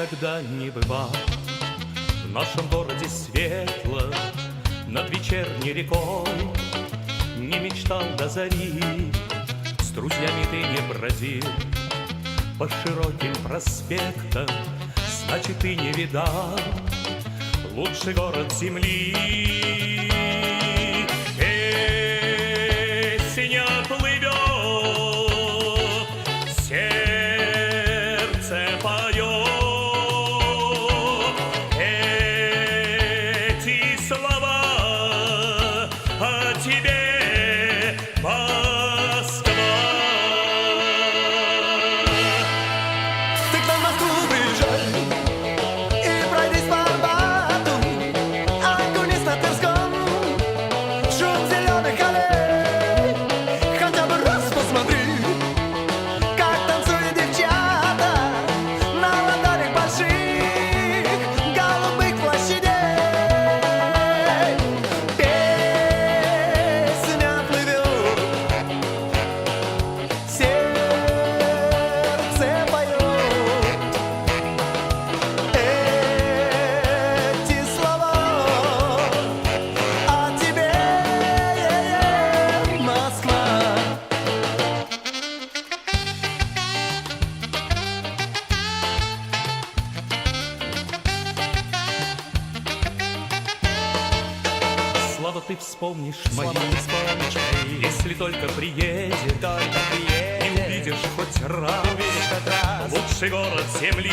никогда не бывал в нашем городе светло над вечерней рекой. Не мечтал до зари, с друзьями ты не бродил по широким проспектам, значит, ты не видал лучший город земли. Песня плывет, сердце поет эти слова о тебе, Москва. Ты к нам в Москву приезжай и пройдись по Арбату, окунись на Тверском в шум зеленых аллей. Хотя бы раз посмотри, как танцуют девчата на ладонях больших голубых площадей. Песня плывет, сердце поет эти слова о тебе, Москва. Слава, ты вспомнишь мои, если только приедешь и увидишь хоть раз лучший город земли.